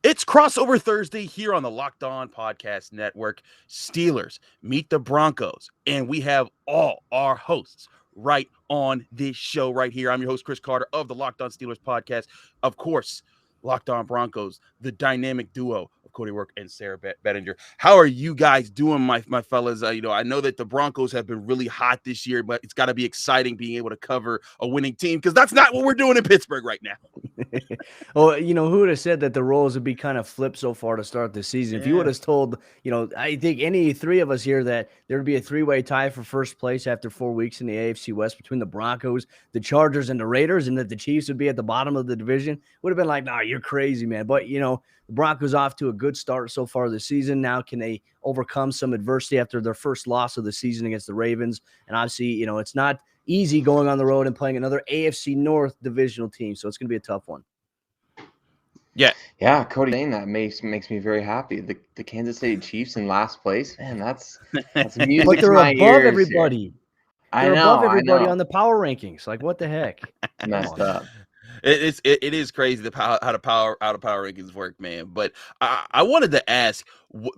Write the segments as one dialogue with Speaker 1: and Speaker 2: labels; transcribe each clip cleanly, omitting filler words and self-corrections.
Speaker 1: It's crossover Thursday here on the Locked On Podcast Network. Steelers meet the Broncos, and we have all our hosts right on this show right here. I'm your host, Chris Carter of the Locked On Steelers podcast. Of course, Locked On Broncos, the dynamic duo of Cody Work and Sarah Bettinger. How are you guys doing, my fellas? I know that the Broncos have been really hot this year, but it's got to be exciting being able to cover a winning team because that's not what we're doing in Pittsburgh right now.
Speaker 2: Well, who would have said that the roles would be kind of flipped so far to start the season? If you would have told, I think any three of us here that there would be a three-way tie for first place after 4 weeks in the AFC West between the Broncos, the Chargers, and the Raiders, and that the Chiefs would be at the bottom of the division, would have been like, nah, you're crazy, man. But, the Broncos off to a good start so far this season. Now, can they overcome some adversity after their first loss of the season against the Ravens? And obviously, it's not easy going on the road and playing another AFC North divisional team. So it's going to be a tough one.
Speaker 3: Yeah, Cody saying that makes me very happy. The Kansas City Chiefs in last place, man, that's music
Speaker 2: but they're
Speaker 3: to my
Speaker 2: above
Speaker 3: ears
Speaker 2: everybody.
Speaker 3: Here.
Speaker 2: They're above everybody on the power rankings. Like, what the heck?
Speaker 3: Messed up.
Speaker 1: It is crazy how the power rankings work, man. But I wanted to ask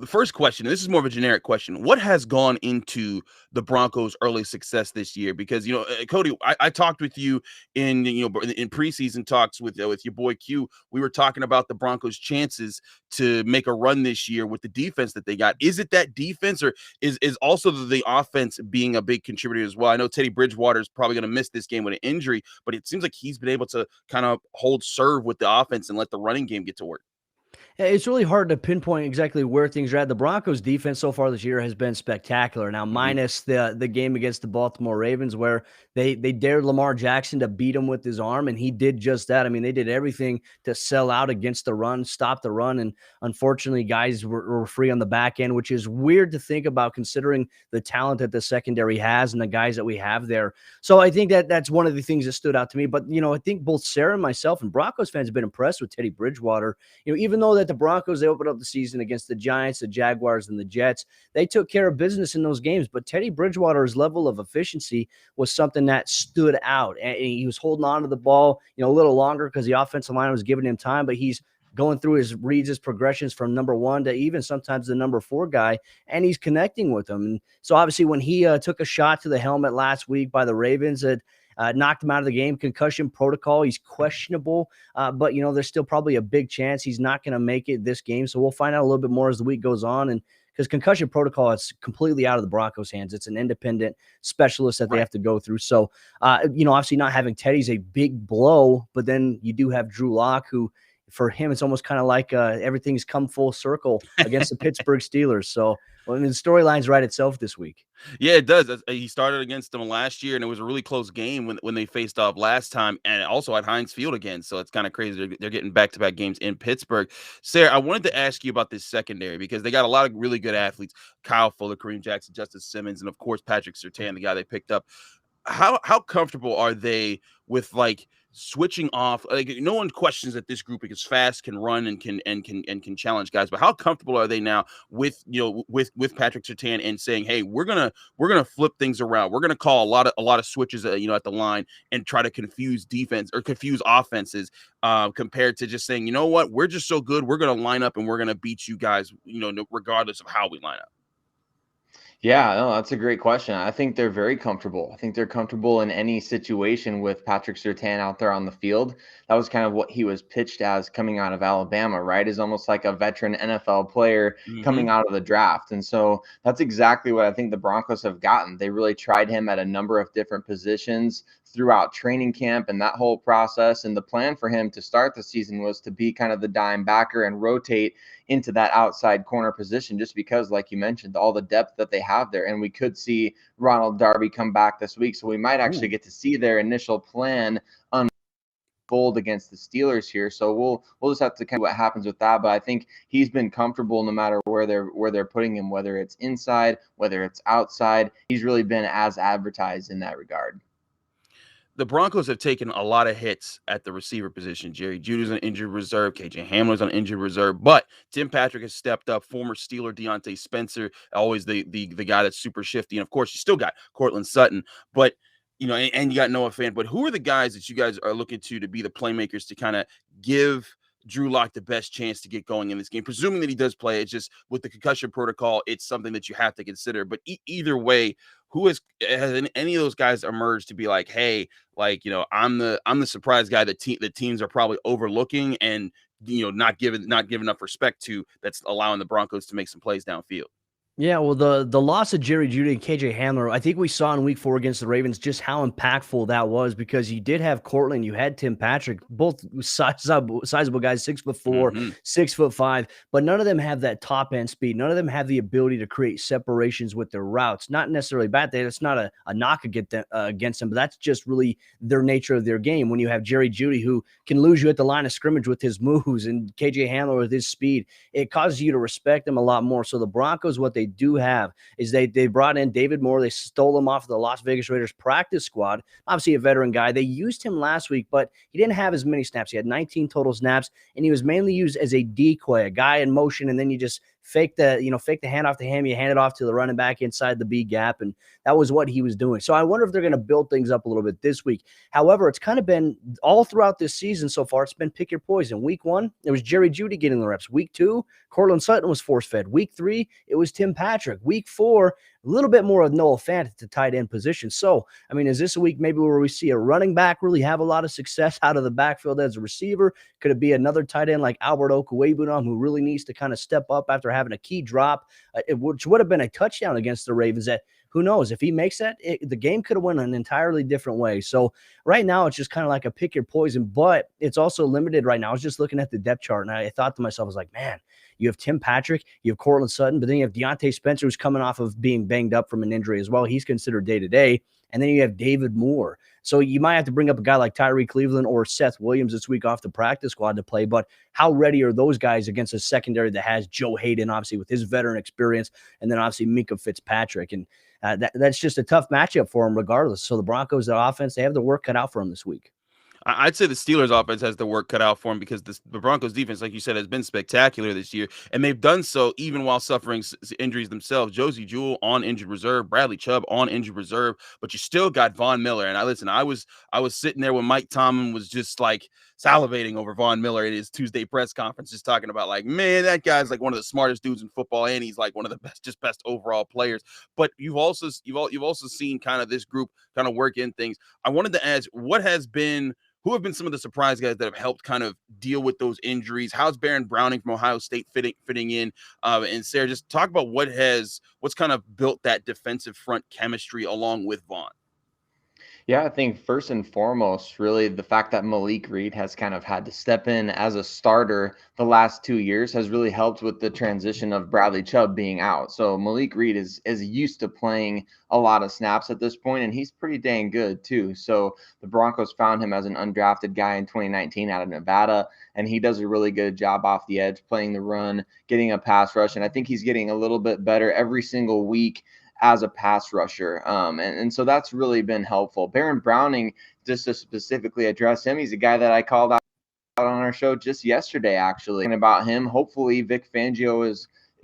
Speaker 1: the first question. This is more of a generic question. What has gone into the Broncos' early success this year? Because Cody, I talked with you in preseason talks with your boy Q. We were talking about the Broncos' chances to make a run this year with the defense that they got. Is it that defense, or is also the offense being a big contributor as well? I know Teddy Bridgewater is probably going to miss this game with an injury, but it seems like he's been able to kind of hold serve with the offense and let the running game get to work.
Speaker 2: It's really hard to pinpoint exactly where things are at. The Broncos defense so far this year has been spectacular. Now, minus the game against the Baltimore Ravens where they dared Lamar Jackson to beat him with his arm, and he did just that. I mean, they did everything to sell out against the run, stop the run, and unfortunately, guys were free on the back end, which is weird to think about considering the talent that the secondary has and the guys that we have there. So I think that's one of the things that stood out to me. But, I think both Sarah and myself and Broncos fans have been impressed with Teddy Bridgewater. Even though that the Broncos, they opened up the season against the Giants, the Jaguars, and the Jets. They took care of business in those games, but Teddy Bridgewater's level of efficiency was something that stood out. And he was holding on to the ball, a little longer because the offensive line was giving him time, but he's going through his reads, his progressions from number 1 to even sometimes the number 4 guy, and he's connecting with them. And so obviously when he took a shot to the helmet last week by the Ravens, knocked him out of the game, concussion protocol. He's questionable, but, there's still probably a big chance he's not going to make it this game. So we'll find out a little bit more as the week goes on. And because concussion protocol is completely out of the Broncos' hands. It's an independent specialist that they have to go through. So, obviously not having Teddy's a big blow, but then you do have Drew Lock, who for him, it's almost kind of like everything's come full circle against the Pittsburgh Steelers. So, the storyline's right itself this week.
Speaker 1: Yeah, it does. He started against them last year, and it was a really close game when they faced off last time, and also at Heinz Field again. So it's kind of crazy. They're getting back-to-back games in Pittsburgh. Sarah, I wanted to ask you about this secondary because they got a lot of really good athletes: Kyle Fuller, Kareem Jackson, Justice Simmons, and of course Patrick Surtain, the guy they picked up. How comfortable are they with switching off? No one questions that this group is fast, can run, and can challenge guys. But how comfortable are they now with with Patrick Surtain and saying, hey, we're gonna flip things around. We're gonna call a lot of switches at the line and try to confuse defense or confuse offenses compared to just saying, you know what, we're just so good, we're gonna line up and we're gonna beat you guys, regardless of how we line up.
Speaker 3: Yeah, no, that's a great question. I think they're very comfortable. I think they're comfortable in any situation with Patrick Surtain out there on the field. That was kind of what he was pitched as coming out of Alabama, right? Is almost like a veteran NFL player coming out of the draft. And so that's exactly what I think the Broncos have gotten. They really tried him at a number of different positions throughout training camp and that whole process. And the plan for him to start the season was to be kind of the dime backer and rotate into that outside corner position, just because, like you mentioned, all the depth that they have there. And we could see Ronald Darby come back this week. So we might actually get to see their initial plan unfold against the Steelers here. So we'll just have to kind of what happens with that. But I think he's been comfortable no matter where they're putting him, whether it's inside, whether it's outside. He's really been as advertised in that regard.
Speaker 1: The Broncos have taken a lot of hits at the receiver position. Jerry Jeudy's on injured reserve. KJ Hamler's on injured reserve. But Tim Patrick has stepped up. Former Steeler Deontay Spencer, always the guy that's super shifty. And, of course, you still got Cortland Sutton. But, and you got Noah Fant. But who are the guys that you guys are looking to be the playmakers to kind of give Drew Lock the best chance to get going in this game, presuming that he does play. It's just with the concussion protocol, it's something that you have to consider. But either way, has any of those guys emerged to be like, hey, like, I'm the surprise guy that the teams are probably overlooking and not giving enough respect to, that's allowing the Broncos to make some plays downfield.
Speaker 2: Yeah, well, the loss of Jerry Jeudy and KJ Hamler, I think we saw in week 4 against the Ravens just how impactful that was, because you did have Cortland, you had Tim Patrick, both sizable guys, 6'4",
Speaker 1: Mm-hmm.
Speaker 2: 6'5", but none of them have that top end speed. None of them have the ability to create separations with their routes. Not necessarily bad. That's not a knock against them, but that's just really their nature of their game. When you have Jerry Jeudy, who can lose you at the line of scrimmage with his moves, and KJ Hamler with his speed, it causes you to respect him a lot more. So the Broncos, what they do have is they brought in David Moore. They stole him off the Las Vegas Raiders practice squad. Obviously a veteran guy. They used him last week, but he didn't have as many snaps. He had 19 total snaps, and he was mainly used as a decoy, a guy in motion, and then you just fake the handoff to him. You hand it off to the running back inside the B gap, and that was what he was doing. So I wonder if they're going to build things up a little bit this week. However, it's kind of been all throughout this season so far. It's been pick your poison. Week 1, it was Jerry Jeudy getting the reps. Week 2, Cortland Sutton was force-fed. Week 3, it was Tim Patrick. Week 4, a little bit more of Noah Fant at the tight end position. So, I mean, is this a week maybe where we see a running back really have a lot of success out of the backfield as a receiver? Could it be another tight end like Albert Okwuegbunam, who really needs to kind of step up after having a key drop, which would have been a touchdown against the Ravens? That, who knows, if he makes that, the game could have went an entirely different way. So right now it's just kind of like a pick your poison, but it's also limited right now. I was just looking at the depth chart, and I thought to myself, I was like, man, you have Tim Patrick, you have Cortland Sutton, but then you have Deontay Spencer, who's coming off of being banged up from an injury as well. He's considered day-to-day. And then you have David Moore. So you might have to bring up a guy like Tyree Cleveland or Seth Williams this week off the practice squad to play. But how ready are those guys against a secondary that has Joe Hayden, obviously, with his veteran experience, and then obviously Minkah Fitzpatrick? And that's just a tough matchup for them regardless. So the Broncos, their offense, they have the work cut out for them this week.
Speaker 1: I'd say the Steelers offense has the work cut out for them, because the Broncos defense, like you said, has been spectacular this year, and they've done so even while suffering injuries themselves. Josie Jewell on injured reserve, Bradley Chubb on injured reserve, but you still got Von Miller. And I was sitting there when Mike Tomlin was just like salivating over Von Miller at his Tuesday press conference, just talking about like, man, that guy's like one of the smartest dudes in football, and he's like one of the best overall players. But you've also seen kind of this group kind of work in things. I wanted to ask, who have been some of the surprise guys that have helped kind of deal with those injuries? How's Baron Browning from Ohio State fitting in? And Sarah, just talk about what's kind of built that defensive front chemistry along with Vaughn.
Speaker 3: Yeah, I think first and foremost, really the fact that Malik Reed has kind of had to step in as a starter the last 2 years has really helped with the transition of Bradley Chubb being out. So Malik Reed is used to playing a lot of snaps at this point, and he's pretty dang good too. So the Broncos found him as an undrafted guy in 2019 out of Nevada, and he does a really good job off the edge, playing the run, getting a pass rush, and I think he's getting a little bit better every single week as a pass rusher. And so that's really been helpful. Baron Browning, just to specifically address him, he's a guy that I called out on our show just yesterday, actually. And about him, hopefully Vic Fangio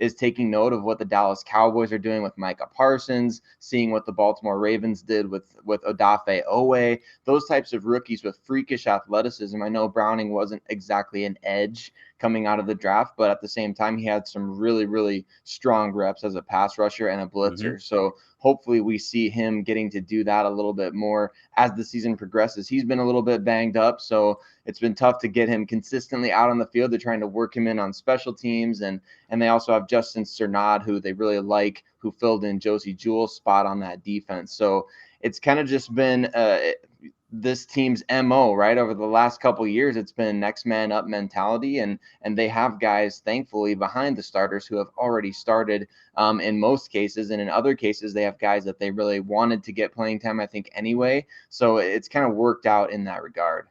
Speaker 3: is taking note of what the Dallas Cowboys are doing with Micah Parsons, seeing what the Baltimore Ravens did with Odafe Owe, those types of rookies with freakish athleticism. I know Browning wasn't exactly an edge coming out of the draft, but at the same time, he had some really, really strong reps as a pass rusher and a blitzer. Mm-hmm. So hopefully we see him getting to do that a little bit more as the season progresses. He's been a little bit banged up, so it's been tough to get him consistently out on the field. They're trying to work him in on special teams, and they also have Justin Cernad, who they really like, who filled in Josie Jewell's spot on that defense. So it's kind of just been this team's MO, right? Over the last couple of years, it's been next man up mentality, and they have guys, thankfully, behind the starters who have already started in most cases, and in other cases, they have guys that they really wanted to get playing time, I think, anyway. So it's kind of worked out in that regard.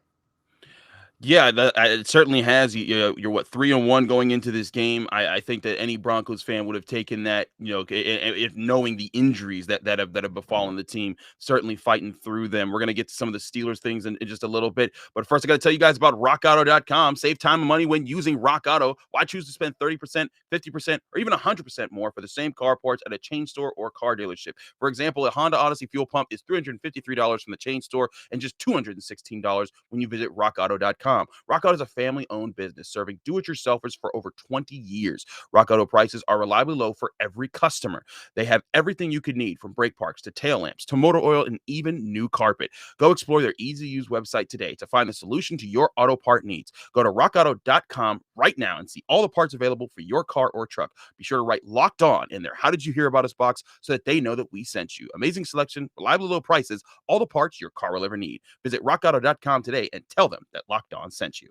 Speaker 1: Yeah, it certainly has. You're what, 3-1 going into this game. I think that any Broncos fan would have taken that, if knowing the injuries that have befallen the team, certainly fighting through them. We're gonna get to some of the Steelers things in just a little bit, but first I got to tell you guys about RockAuto.com. Save time and money when using Rock Auto. Why choose to spend 30%, 50%, or even 100% more for the same car parts at a chain store or car dealership? For example, a Honda Odyssey fuel pump is $353 from the chain store and just $216 when you visit RockAuto.com. RockAuto.com. Rock Auto is a family-owned business serving do-it-yourselfers for over 20 years. Rock Auto prices are reliably low for every customer. They have everything you could need, from brake parts to tail lamps to motor oil and even new carpet. Go explore their easy-to-use website today to find the solution to your auto part needs. Go to rockauto.com right now and see all the parts available for your car or truck. Be sure to write "Locked On" in their "How did you hear about us" box so that they know that we sent you. Amazing selection, reliably low prices, all the parts your car will ever need. Visit rockauto.com today and tell them that Locked On sent you.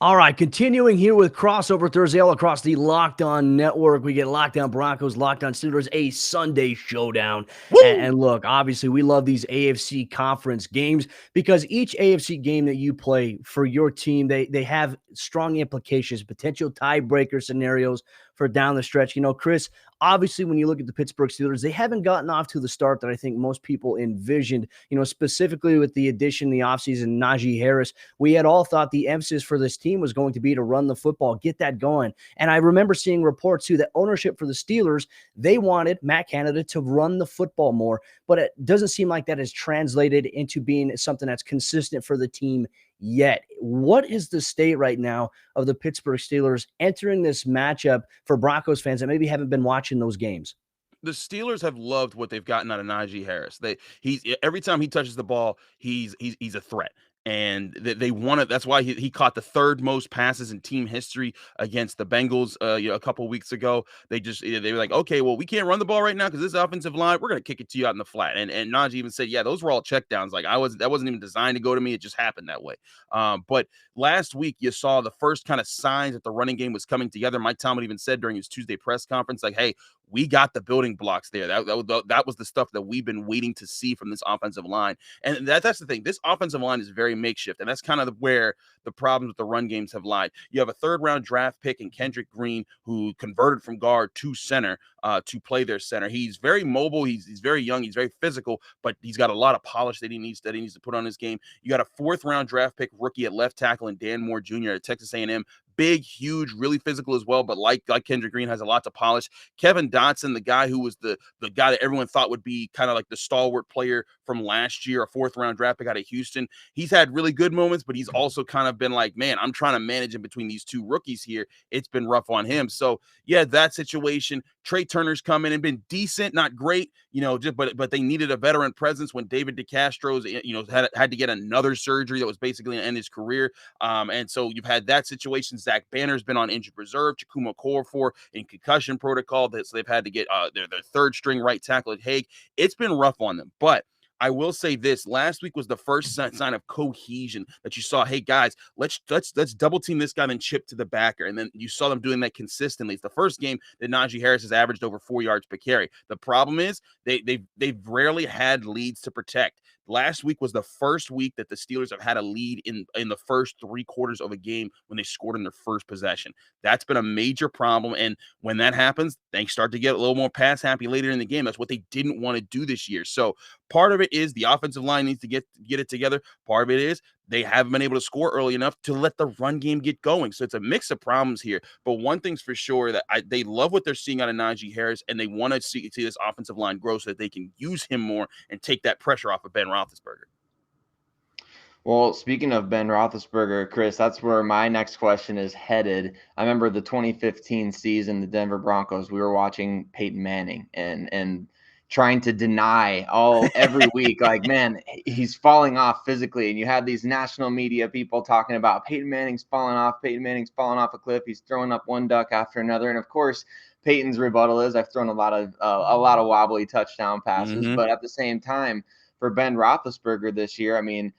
Speaker 2: All right, continuing here with Crossover Thursday all across the Locked On Network. We get Locked On Broncos, Locked On Steelers, a Sunday showdown. And look, obviously, we love these AFC conference games because each AFC game that you play for your team, they have strong implications, potential tiebreaker scenarios for down the stretch. You know, Chris, obviously, when you look at the Pittsburgh Steelers, they haven't gotten off to the start that I think most people envisioned, you know, specifically with the addition in the offseason, Najee Harris. We had all thought the emphasis for this team was going to be to run the football, get that going. And I remember seeing reports, too, that ownership for the Steelers, they wanted Matt Canada to run the football more, but it doesn't seem like that has translated into being something that's consistent for the team yet. What is the state right now of the Pittsburgh Steelers entering this matchup for Broncos fans that maybe haven't been watching those games?
Speaker 1: The Steelers have loved what they've gotten out of Najee Harris. He's every time he touches the ball, he's a threat. And they want it. That's why he caught the third most passes in team history against the Bengals a couple weeks ago. They were like, okay, well, we can't run the ball right now because this offensive line, we're gonna kick it to you out in the flat. And Najee even said, yeah, those were all checkdowns. Like that wasn't even designed to go to me. It just happened that way. But last week you saw the first kind of signs that the running game was coming together. Mike Tomlin even said during his Tuesday press conference, like, hey, we got the building blocks there. That was the stuff that we've been waiting to see from this offensive line. And that's the thing. This offensive line is very makeshift. And that's kind of where the problems with the run games have lied. You have a third-round draft pick in Kendrick Green, who converted from guard to center to play their center. He's very mobile. He's very young. He's very physical, but he's got a lot of polish that he needs to put on his game. You got a fourth-round draft pick rookie at left tackle and Dan Moore Jr. at Texas A&M. Big, huge, really physical as well, but like Kendrick Green, has a lot to polish. Kevin Dotson, the guy who was the guy that everyone thought would be kind of like the stalwart player from last year, a fourth-round draft pick out of Houston. He's had really good moments, but he's also kind of been like, man, I'm trying to manage in between these two rookies here. It's been rough on him. So, yeah, that situation. Trey Turner's come in and been decent, not great, but they needed a veteran presence when David DeCastro's, had to get another surgery that was basically going to end his career. And so you've had that situation. Zach Banner's been on injured reserve. Chakuma Okorafor in concussion protocol. So they've had to get their third string right tackle at Hague. It's been rough on them, but I will say this: last week was the first sign of cohesion that you saw. Hey guys, let's double team this guy, then chip to the backer, and then you saw them doing that consistently. It's the first game that Najee Harris has averaged over 4 yards per carry. The problem is they've rarely had leads to protect. Last week was the first week that the Steelers have had a lead in the first 3 quarters of a game when they scored in their first possession. That's been a major problem, and when that happens, they start to get a little more pass happy later in the game. That's what they didn't want to do this year. So part of it is the offensive line needs to get it together. Part of it is they haven't been able to score early enough to let the run game get going. So it's a mix of problems here. But one thing's for sure, that they love what they're seeing out of Najee Harris, and they want to see this offensive line grow so that they can use him more and take that pressure off of Ben Roethlisberger.
Speaker 3: Well, speaking of Ben Roethlisberger, Chris, that's where my next question is headed. I remember the 2015 season, the Denver Broncos, we were watching Peyton Manning and trying to deny every week, like, man, he's falling off physically. And you had these national media people talking about Peyton Manning's falling off a cliff. He's throwing up one duck after another. And of course, Peyton's rebuttal is, I've thrown a lot of wobbly touchdown passes.
Speaker 1: Mm-hmm.
Speaker 3: But at the same time, for Ben Roethlisberger this year, I mean,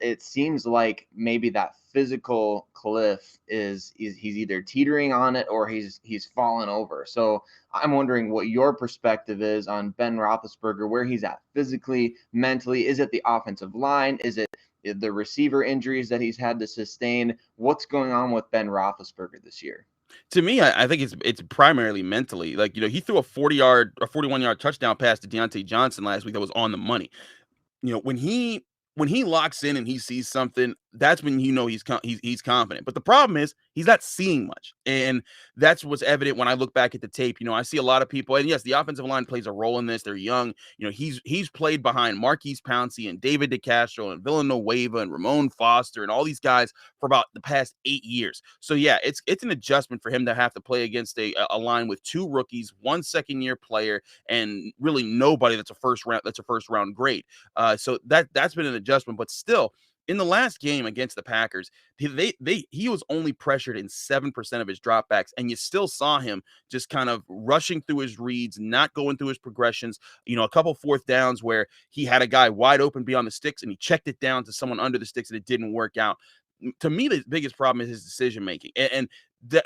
Speaker 3: it seems like maybe that physical cliff is he's either teetering on it or he's fallen over. So I'm wondering what your perspective is on Ben Roethlisberger, where he's at physically, mentally. Is it the offensive line? Is it the receiver injuries that he's had to sustain? What's going on with Ben Roethlisberger this year?
Speaker 1: To me, I think it's primarily mentally. Like, he threw a 41-yard touchdown pass to Deontay Johnson last week that was on the money. When he locks in and he sees something, that's when you know he's confident. But the problem is he's not seeing much, and that's what's evident when I look back at the tape. I see a lot of people, and yes, the offensive line plays a role in this. They're young. He's played behind Marquise Pouncey and David DeCastro and Villanueva and Ramon Foster and all these guys for about the past 8 years. So yeah, it's an adjustment for him to have to play against a line with two rookies, one second-year player, and really nobody that's a first round grade. So that's been an adjustment, but still in the last game against the Packers, he was only pressured in 7% of his dropbacks, and you still saw him just kind of rushing through his reads, not going through his progressions. A couple fourth downs where he had a guy wide open beyond the sticks, and he checked it down to someone under the sticks, and it didn't work out. To me, the biggest problem is his decision making, and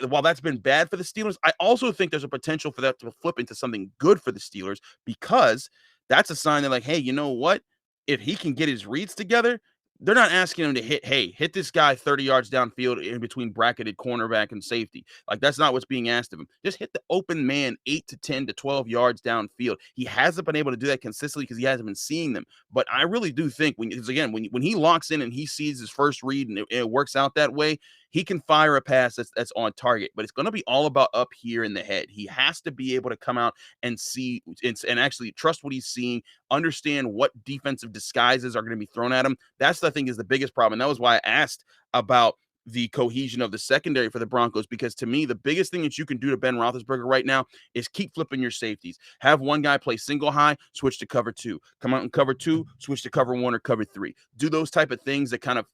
Speaker 1: while that's been bad for the Steelers, I also think there's a potential for that to flip into something good for the Steelers, because that's a sign that, like, hey, you know what? If he can get his reads together, they're not asking him to hit this guy 30 yards downfield in between bracketed cornerback and safety. Like, that's not what's being asked of him. Just hit the open man 8 to 10 to 12 yards downfield. He hasn't been able to do that consistently because he hasn't been seeing them. But I really do think when he locks in and he sees his first read and it works out that way, he can fire a pass that's on target. But it's going to be all about up here in the head. He has to be able to come out and see and actually trust what he's seeing, understand what defensive disguises are going to be thrown at him. That's, I think, is the biggest problem. And that was why I asked about the cohesion of the secondary for the Broncos, because to me, the biggest thing that you can do to Ben Roethlisberger right now is keep flipping your safeties. Have one guy play single high, switch to cover two. Come out and cover two, switch to cover one or cover three. Do those type of things that kind of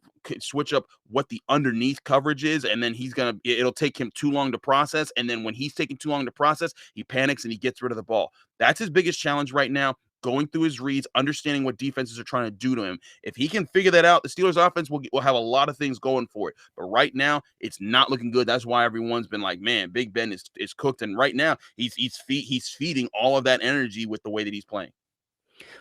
Speaker 1: switch up what the underneath coverage is, and then it'll take him too long to process. And then when he's taking too long to process, he panics and he gets rid of the ball. That's his biggest challenge right now. Going through his reads, understanding what defenses are trying to do to him. If he can figure that out, the Steelers offense will have a lot of things going for it. But right now, it's not looking good. That's why everyone's been like, man, Big Ben is cooked. And right now, he's feeding all of that energy with the way that he's playing.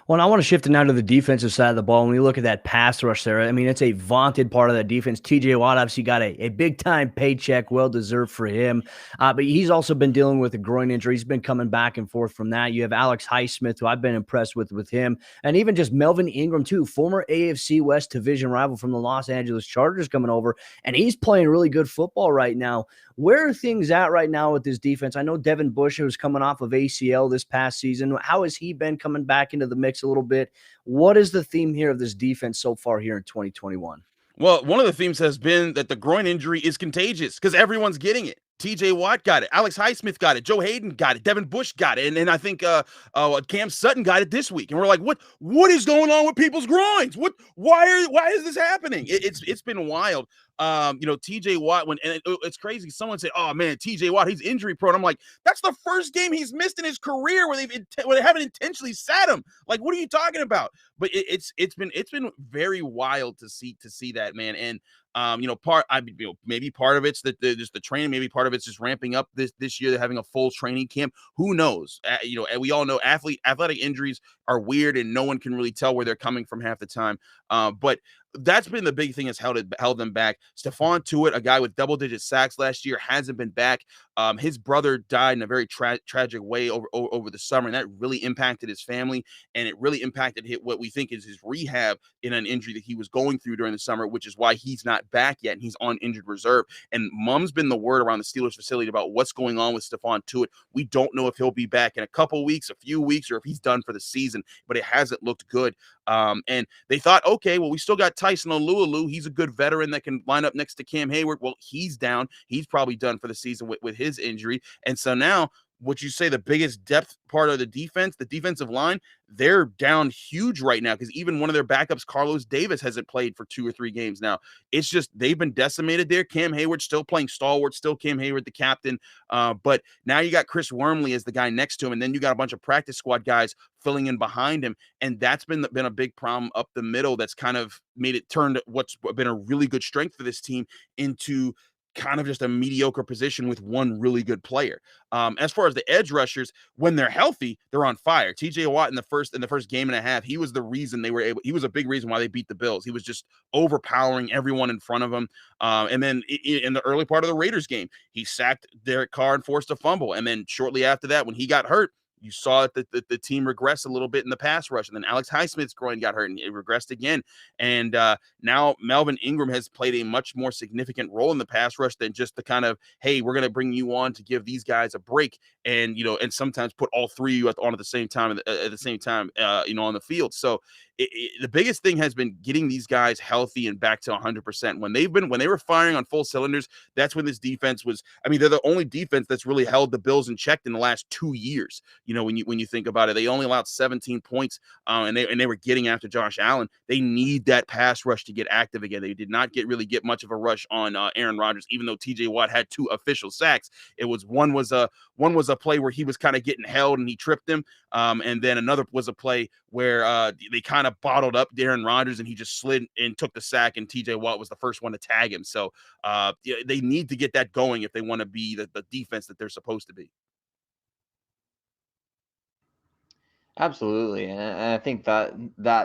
Speaker 2: Well, and I want to shift it now to the defensive side of the ball. When we look at that pass rush there, I mean, it's a vaunted part of that defense. TJ Watt obviously got a big-time paycheck, well-deserved for him. But he's also been dealing with a groin injury. He's been coming back and forth from that. You have Alex Highsmith, who I've been impressed with him. And even just Melvin Ingram, too, former AFC West division rival from the Los Angeles Chargers coming over. And he's playing really good football right now. Where are things at right now with this defense? I know Devin Bush was coming off of ACL this past season. How has he been coming back into the mix a little bit? What is the theme here of this defense so far here in 2021?
Speaker 1: Well, one of the themes has been that the groin injury is contagious because everyone's getting it. TJ Watt got it. Alex Highsmith got it. Joe Hayden got it. Devin Bush got it. And I think Cam Sutton got it this week. And we're like, what is going on with people's groins? Why is this happening? It's been wild. TJ Watt, it's crazy. Someone said, "Oh man, TJ Watt, he's injury prone." I'm like, that's the first game he's missed in his career where they haven't intentionally sat him. Like, what are you talking about? But it's been very wild to see that, man. And maybe part of it's just the training, maybe part of it's just ramping up this year. They're having a full training camp. Who knows? And we all know athletic injuries are weird, and no one can really tell where they're coming from half the time. But that's been the big thing that's held them back. Stephon Tuitt, a guy with double-digit sacks last year, hasn't been back. His brother died in a very tragic way over the summer, and that really impacted his family, and it really impacted what we think is his rehab in an injury that he was going through during the summer, which is why he's not back yet, and he's on injured reserve. And mum's been the word around the Steelers facility about what's going on with Stephon Tuitt. We don't know if he'll be back in a couple weeks, a few weeks, or if he's done for the season, but it hasn't looked good. And they thought, okay, well, we still got Tyson Alualu. He's a good veteran that can line up next to Cam Hayward. Well, he's down. He's probably done for the season with his injury. And so now, would you say the biggest depth part of the defense, the defensive line, they're down huge right now because even one of their backups, Carlos Davis, hasn't played for 2 or 3 games now. It's just they've been decimated there. Cam Hayward still playing stalwart, still Cam Hayward, the captain. But now you got Chris Wormley as the guy next to him, and then you got a bunch of practice squad guys filling in behind him. And that's been a big problem up the middle that's kind of made it turned what's been a really good strength for this team into kind of just a mediocre position with one really good player. As far as the edge rushers, when they're healthy, they're on fire. TJ Watt in the first game and a half, he was the reason he was a big reason why they beat the Bills. He was just overpowering everyone in front of him. And then in the early part of the Raiders game, he sacked Derek Carr and forced a fumble. And then shortly after that, when he got hurt, You saw it that the team regressed a little bit in the pass rush, and then Alex Highsmith's groin got hurt, and it regressed again. And now Melvin Ingram has played a much more significant role in the pass rush than just the kind of, hey, we're going to bring you on to give these guys a break, and and sometimes put all three of you on at the same time at the same time, on the field. So the biggest thing has been getting these guys healthy and back to 100%. When they were firing on full cylinders, that's when this defense was. I mean, they're the only defense that's really held the Bills in check in the last 2 years. When you think about it, they only allowed 17 points, and they were getting after Josh Allen. They need that pass rush to get active again. They did not really get much of a rush on Aaron Rodgers, even though T.J. Watt had 2 official sacks. One was a play where he was kind of getting held and he tripped him, and then another was a play where they kind of bottled up Aaron Rodgers and he just slid and took the sack, and T.J. Watt was the first one to tag him. So they need to get that going if they want to be the defense that they're supposed to be.
Speaker 3: Absolutely. And I think that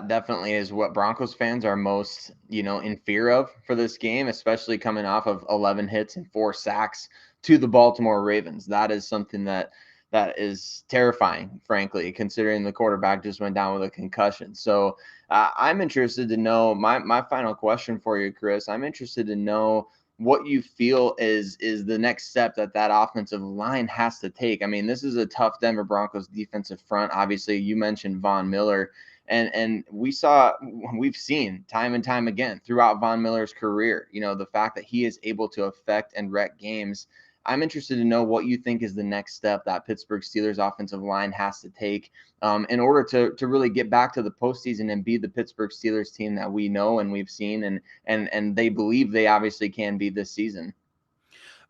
Speaker 3: definitely is what Broncos fans are most, in fear of for this game, especially coming off of 11 hits and 4 sacks to the Baltimore Ravens. That is something that is terrifying, frankly, considering the quarterback just went down with a concussion. So I'm interested to know my final question for you, Chris. I'm interested to know what you feel is the next step that offensive line has to take. I mean, this is a tough Denver Broncos defensive front. Obviously, you mentioned Von Miller, and we've seen time and time again throughout Von Miller's career, the fact that he is able to affect and wreck games. I'm interested to know what you think is the next step that Pittsburgh Steelers offensive line has to take in order to really get back to the postseason and be the Pittsburgh Steelers team that we know and we've seen and they believe they obviously can be this season.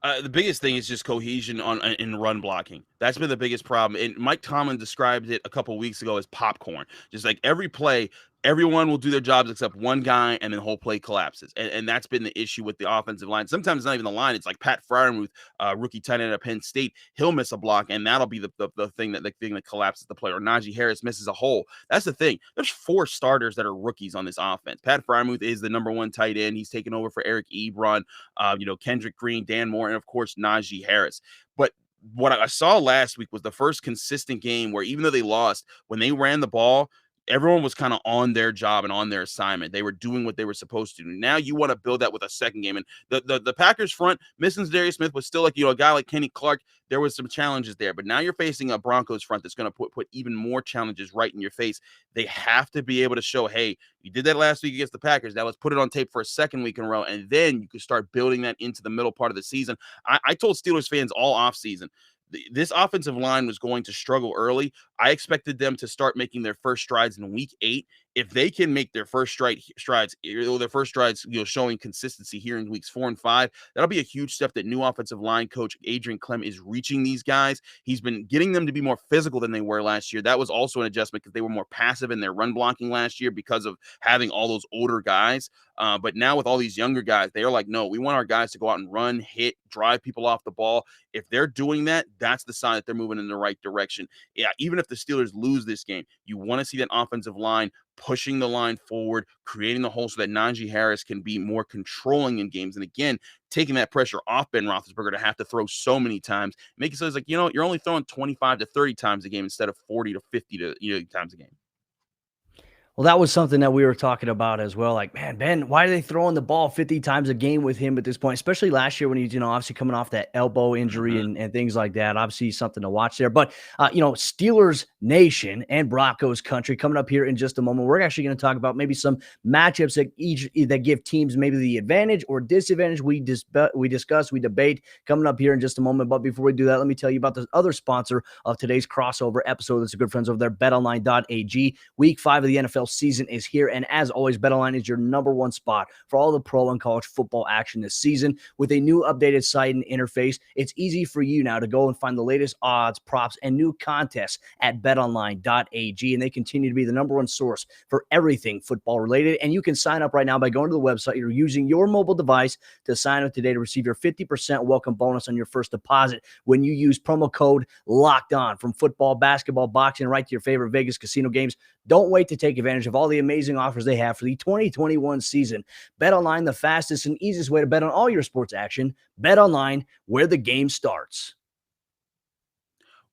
Speaker 1: The biggest thing is just cohesion in run blocking. That's been the biggest problem. And Mike Tomlin described it a couple of weeks ago as popcorn. Just like every play, everyone will do their jobs except one guy, and then the whole play collapses. And that's been the issue with the offensive line. Sometimes it's not even the line. It's like Pat Fryermuth, rookie tight end at Penn State. He'll miss a block, and that'll be the thing that collapses the play. Or Najee Harris misses a hole. That's the thing. There's 4 starters that are rookies on this offense. Pat Fryermuth is the number 1 tight end. He's taken over for Eric Ebron, Kendrick Green, Dan Moore, and of course Najee Harris. But what I saw last week was the first consistent game where even though they lost, when they ran the ball, everyone was kind of on their job and on their assignment. They were doing what they were supposed to do. Now you want to build that with a second game. And the Packers front, missing Darius Smith was still like, a guy like Kenny Clark. There was some challenges there, but now you're facing a Broncos front that's going to put even more challenges right in your face. They have to be able to show, hey, you did that last week against the Packers. Now let's put it on tape for a second week in a row, and then you can start building that into the middle part of the season. I told Steelers fans all offseason, this offensive line was going to struggle early. I expected them to start making their first strides in week 8. If they can make their first strides, showing consistency here in weeks 4 and 5, that'll be a huge step that new offensive line coach Adrian Clem is reaching these guys. He's been getting them to be more physical than they were last year. That was also an adjustment because they were more passive in their run blocking last year because of having all those older guys. But now with all these younger guys, they are like, no, we want our guys to go out and run, hit, drive people off the ball. If they're doing that, that's the sign that they're moving in the right direction. Yeah, even if the Steelers lose this game, you want to see that offensive line pushing the line forward, creating the hole so that Najee Harris can be more controlling in games. And again, taking that pressure off Ben Roethlisberger to have to throw so many times, make it so it's like, you're only throwing 25 to 30 times a game instead of 40 to 50 times a game.
Speaker 2: Well, that was something that we were talking about as well. Like, man, Ben, why are they throwing the ball 50 times a game with him at this point? Especially last year when he's, obviously coming off that elbow injury and things like that. Obviously something to watch there. But, Steelers Nation and Broncos country coming up here in just a moment. We're actually going to talk about maybe some matchups that give teams maybe the advantage or disadvantage. We discuss, we debate coming up here in just a moment. But before we do that, let me tell you about the other sponsor of today's crossover episode. That's the good friends over there, betonline.ag. Week 5 of the NFL season is here, and as always, BetOnline is your number 1 spot for all the pro and college football action this season. With a new updated site and interface, it's easy for you now to go and find the latest odds, props, and new contests at betonline.ag, and they continue to be the number 1 source for everything football related. And you can sign up right now by going to the website or using your mobile device to sign up today to receive your 50% welcome bonus on your first deposit when you use promo code Locked On. From football, basketball, boxing, right to your favorite Vegas casino games, don't wait to take advantage of all the amazing offers they have for the 2021 season. BetOnline, the fastest and easiest way to bet on all your sports action. BetOnline, where the game starts.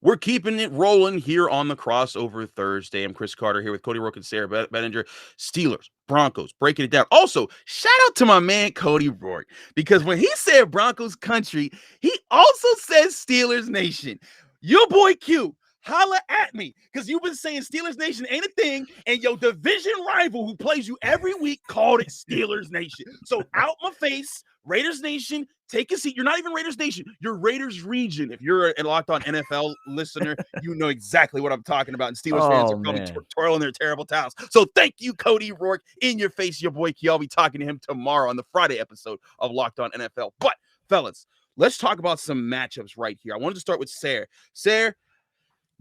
Speaker 1: We're keeping it rolling here on the Crossover Thursday. I'm Chris Carter here with Cody Rourke and Sarah Bettinger. Steelers, Broncos, breaking it down. Also, shout out to my man Cody Rourke, because when he said Broncos country, he also says Steelers Nation. Your boy Q, holla at me, because you've been saying Steelers Nation ain't a thing, and your division rival who plays you every week called it Steelers Nation. So out my face, Raiders Nation, take a seat. You're not even Raiders Nation. You're Raiders Region. If you're a Locked On NFL listener, you know exactly what I'm talking about. And Steelers fans are probably twirling their terrible towels. So thank you, Cody Rourke. In your face, your boy Q. I'll be talking to him tomorrow on the Friday episode of Locked On NFL. But, fellas, let's talk about some matchups right here. I wanted to start with Sarah. Sarah,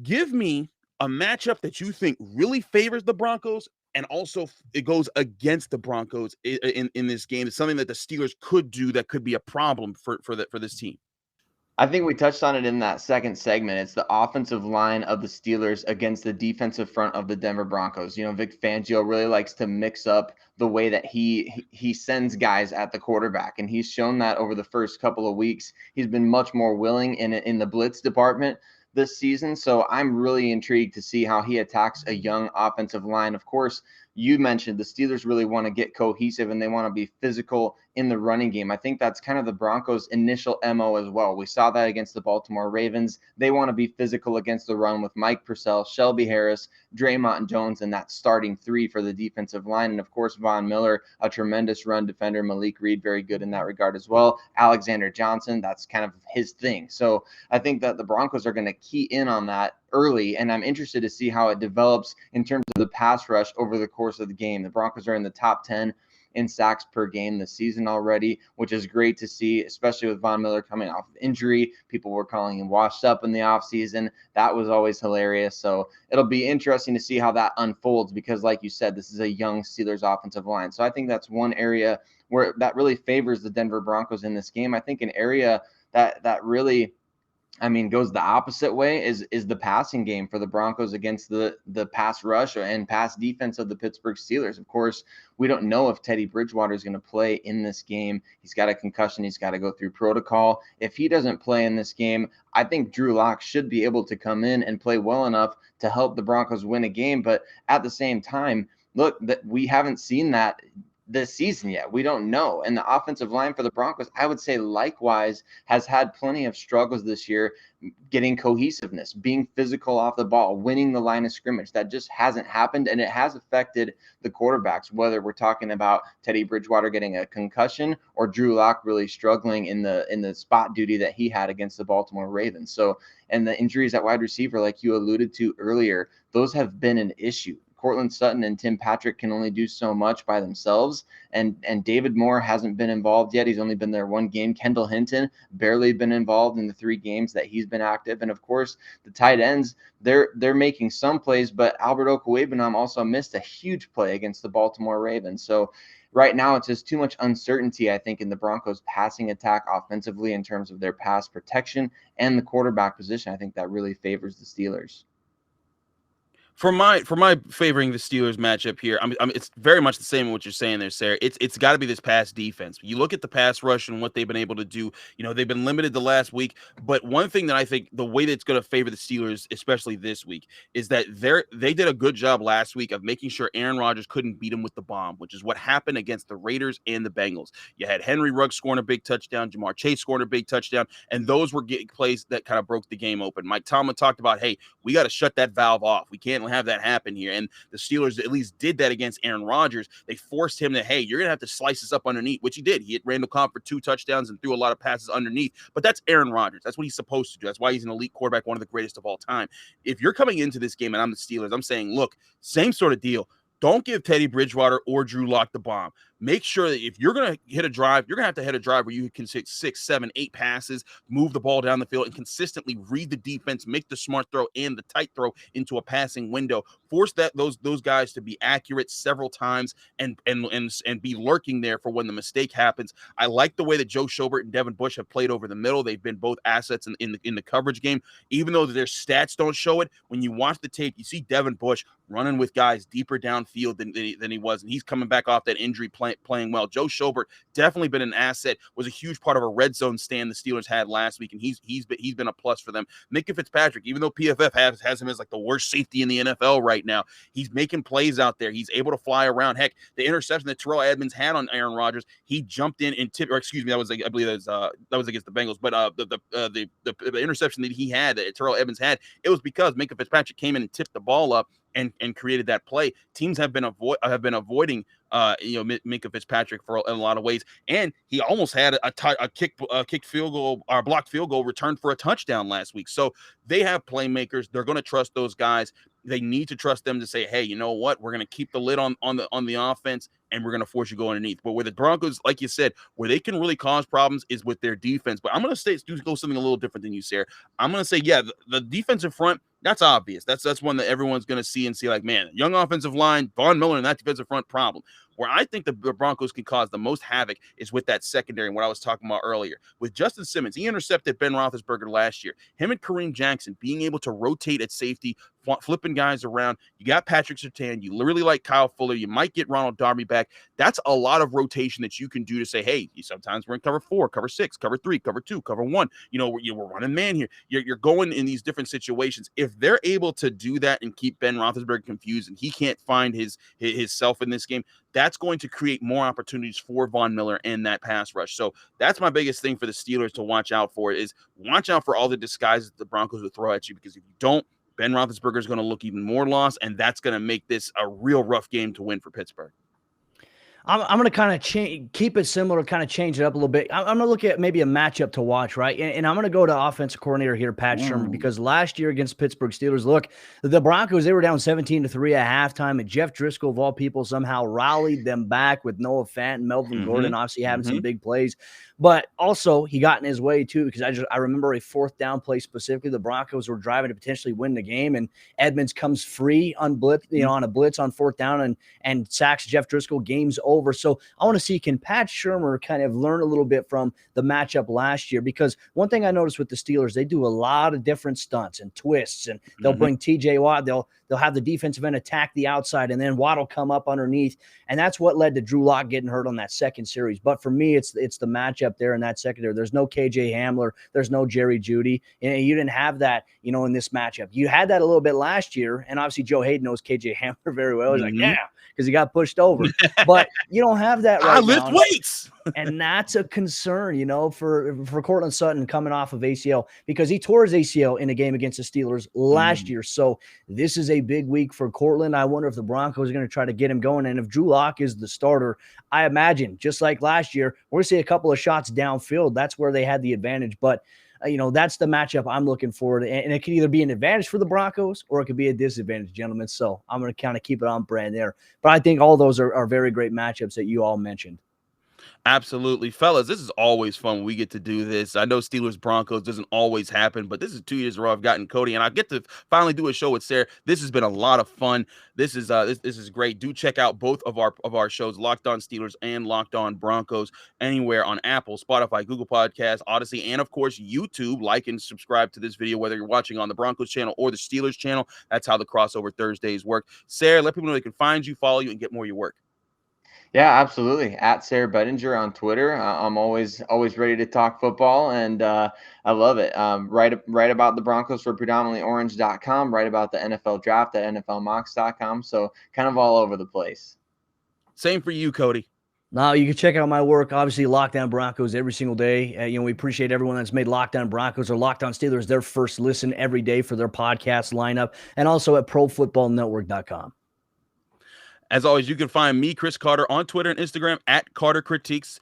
Speaker 1: give me a matchup that you think really favors the Broncos, and also it goes against the Broncos in this game. It's something that the Steelers could do that could be a problem for this team.
Speaker 3: I think we touched on it in that second segment. It's the offensive line of the Steelers against the defensive front of the Denver Broncos. You know, Vic Fangio really likes to mix up the way that he sends guys at the quarterback, and he's shown that over the first couple of weeks. He's been much more willing in the blitz department this season. So I'm really intrigued to see how he attacks a young offensive line. Of course, you mentioned the Steelers really want to get cohesive and they want to be physical in the running game. I think that's kind of the Broncos' initial MO as well. We saw that against the Baltimore Ravens. They want to be physical against the run with Mike Purcell, Shelby Harris, Draymond Jones, and that starting three for the defensive line. And of course, Von Miller, a tremendous run defender. Malik Reed, very good in that regard as well. Alexander Johnson, that's kind of his thing. So I think that the Broncos are going to key in on that early, and I'm interested to see how it develops in terms of the pass rush over the course of the game. The Broncos are in the top 10 in sacks per game this season already, which is great to see, especially with Von Miller coming off of injury. People were calling him washed up in the offseason. That was always hilarious. So it'll be interesting to see how that unfolds because, like you said, this is a young Steelers offensive line. So I think that's one area where that really favors the Denver Broncos in this game. I think an area that really goes the opposite way is the passing game for the Broncos against the pass rush and pass defense of the Pittsburgh Steelers. Of course, we don't know if Teddy Bridgewater is going to play in this game. He's got a concussion. He's got to go through protocol. If he doesn't play in this game, I think Drew Lock should be able to come in and play well enough to help the Broncos win a game. But at the same time, look, that we haven't seen that this season yet. We don't know. And the offensive line for the Broncos, I would say likewise, has had plenty of struggles this year getting cohesiveness, being physical off the ball, winning the line of scrimmage. That just hasn't happened, and it has affected the quarterbacks, whether we're talking about Teddy Bridgewater getting a concussion or Drew Lock really struggling in the spot duty that he had against the Baltimore Ravens. So, and the injuries at wide receiver, like you alluded to earlier, those have been an issue. Cortland Sutton and Tim Patrick can only do so much by themselves. And David Moore hasn't been involved yet. He's only been there one game. Kendall Hinton barely been involved in the 3 games that he's been active. And of course, the tight ends, they're making some plays, but Albert Okwuegbunam also missed a huge play against the Baltimore Ravens. So right now, it's just too much uncertainty, I think, in the Broncos' passing attack offensively in terms of their pass protection and the quarterback position. I think that really favors the Steelers.
Speaker 1: For my favoring the Steelers matchup here, it's very much the same in what you're saying there, Sarah. It's got to be this pass defense. You look at the pass rush and what they've been able to do. You know, they've been limited the last week, but one thing that I think the way that's going to favor the Steelers, especially this week, is that they did a good job last week of making sure Aaron Rodgers couldn't beat him with the bomb, which is what happened against the Raiders and the Bengals. You had Henry Ruggs scoring a big touchdown, Jamar Chase scoring a big touchdown, and those were getting plays that kind of broke the game open. Mike Tomlin talked about, hey, we got to shut that valve off. We can't have that happen here. And the Steelers at least did that against Aaron Rodgers. They forced him to, hey, you're going to have to slice this up underneath, which he did. He hit Randall Cobb for 2 touchdowns and threw a lot of passes underneath. But that's Aaron Rodgers. That's what he's supposed to do. That's why he's an elite quarterback, one of the greatest of all time. If you're coming into this game and I'm the Steelers, I'm saying, look, same sort of deal. Don't give Teddy Bridgewater or Drew Lock the bomb. Make sure that if you're going to hit a drive, you're going to have to hit a drive where you can 6, 7, 8 passes, move the ball down the field, and consistently read the defense, make the smart throw and the tight throw into a passing window. Force those guys to be accurate several times and be lurking there for when the mistake happens. I like the way that Joe Schobert and Devin Bush have played over the middle. They've been both assets in the coverage game, even though their stats don't show it. When you watch the tape, you see Devin Bush running with guys deeper downfield than he was, and he's coming back off that injury, playing playing well. Joe Schobert definitely been an asset, was a huge part of a red zone stand the Steelers had last week, and he's been a plus for them. Minka Fitzpatrick, even though PFF has him as like the worst safety in the NFL right now, he's making plays out there. He's able to fly around. Heck, the interception that Terrell Edmonds had on Aaron Rodgers, he jumped in and tipped, or excuse me, that was, I believe that was against the Bengals, but the interception that he had, that Terrell Edmonds had, it was because Minka Fitzpatrick came in and tipped the ball up and created that play. Teams have been avoiding Minka Fitzpatrick in a lot of ways, and he almost had a kicked field goal or blocked field goal returned for a touchdown last week. So they have playmakers. They're going to trust those guys. They need to trust them to say, hey, you know what? We're going to keep the lid on the offense, and we're going to force you to go underneath. But where the Broncos, like you said, where they can really cause problems is with their defense. But I'm going to go something a little different than you, Sarah. I'm going to say, yeah, the defensive front, that's obvious. That's one that everyone's going to see and see like, man, young offensive line, Von Miller and that defensive front problem. Where I think the Broncos can cause the most havoc is with that secondary, and what I was talking about earlier. With Justin Simmons, he intercepted Ben Roethlisberger last year. Him and Kareem Jackson being able to rotate at safety, flipping guys around. You got Patrick Surtain. You literally like Kyle Fuller. You might get Ronald Darby back. That's a lot of rotation that you can do to say, hey, sometimes we're in cover 4, cover 6, cover 3, cover 2, cover 1. We're running man here. You're going in these different situations. If they're able to do that and keep Ben Roethlisberger confused and he can't find his self in this game, that's going to create more opportunities for Von Miller in that pass rush. So that's my biggest thing for the Steelers to watch out for, is watch out for all the disguises that the Broncos will throw at you, because if you don't, Ben Roethlisberger is going to look even more lost, and that's going to make this a real rough game to win for Pittsburgh.
Speaker 2: I'm going to kind of keep it similar, kind of change it up a little bit. I'm going to look at maybe a matchup to watch, right? And I'm going to go to offensive coordinator here, Pat Shermer, because last year against Pittsburgh Steelers, look, the Broncos, they were down 17-3 at halftime, and Jeff Driscoll, of all people, somehow rallied them back with Noah Fant and Melvin Gordon, obviously having some big plays. But also, he got in his way, too, because I remember a fourth down play specifically. The Broncos were driving to potentially win the game, and Edmonds comes free on blitz, on a blitz on fourth down and sacks Jeff Driscoll. Game's over. So I want to see, can Pat Shermer kind of learn a little bit from the matchup last year? Because one thing I noticed with the Steelers, they do a lot of different stunts and twists, and they'll bring TJ Watt. They'll have the defensive end attack the outside, and then Watt will come up underneath. And that's what led to Drew Lock getting hurt on that second series. But for me, it's the matchup there in that secondary. There's no KJ Hamler. There's no Jerry Jeudy. And you didn't have that, in this matchup. You had that a little bit last year, and obviously Joe Hayden knows KJ Hamler very well. He's like, yeah, because he got pushed over. But you don't have that right now. I
Speaker 1: lift weights.
Speaker 2: And that's a concern, for Cortland Sutton coming off of ACL, because he tore his ACL in a game against the Steelers last year. So this is a big week for Cortland. I wonder if the Broncos are going to try to get him going. And if Drew Lock is the starter, I imagine, just like last year, we're going to see a couple of shots downfield. That's where they had the advantage. But that's the matchup I'm looking for. And it could either be an advantage for the Broncos or it could be a disadvantage, gentlemen. So I'm going to kind of keep it on brand there. But I think all those are very great matchups that you all mentioned.
Speaker 1: Absolutely. Fellas, this is always fun when we get to do this. I know Steelers Broncos doesn't always happen, but this is 2 years in a row I've gotten Cody, and I get to finally do a show with Sarah. This has been a lot of fun. This is great. Do check out both of our shows, Locked On Steelers and Locked On Broncos, anywhere on Apple, Spotify, Google Podcasts, Odyssey, and of course YouTube. Like and subscribe to this video, whether you're watching on the Broncos channel or the Steelers channel. That's how the crossover Thursdays work. Sarah, let people know they can find you, follow you, and get more of your work.
Speaker 3: Yeah, absolutely. At Sarah Bettinger on Twitter. I'm always ready to talk football, and I love it. Write about the Broncos for predominantlyorange.com, write about the NFL draft at NFLmocks.com. So kind of all over the place.
Speaker 1: Same for you, Cody.
Speaker 2: Now, you can check out my work, obviously, Lockdown Broncos every single day. We appreciate everyone that's made Lockdown Broncos or Lockdown Steelers their first listen every day for their podcast lineup, and also at ProFootballNetwork.com.
Speaker 1: As always, you can find me, Chris Carter, on Twitter and Instagram at Carter Critiques.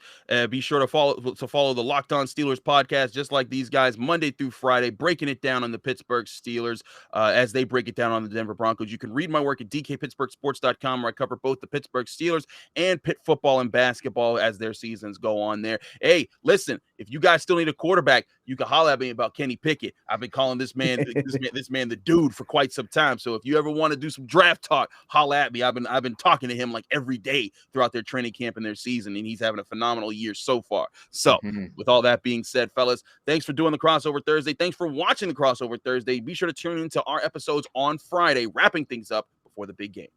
Speaker 1: Be sure to follow the Locked On Steelers podcast, just like these guys, Monday through Friday, breaking it down on the Pittsburgh Steelers as they break it down on the Denver Broncos. You can read my work at DKPittsburghSports.com, where I cover both the Pittsburgh Steelers and Pitt football and basketball as their seasons go on there. Hey, listen, if you guys still need a quarterback, you can holler at me about Kenny Pickett. I've been calling this man the dude for quite some time. So if you ever want to do some draft talk, holler at me. I've been talking to him like every day throughout their training camp and their season, and he's having a phenomenal year so far. So with all that being said, fellas, thanks for doing the Crossover Thursday. Thanks for watching the Crossover Thursday. Be sure to tune into our episodes on Friday, wrapping things up before the big game.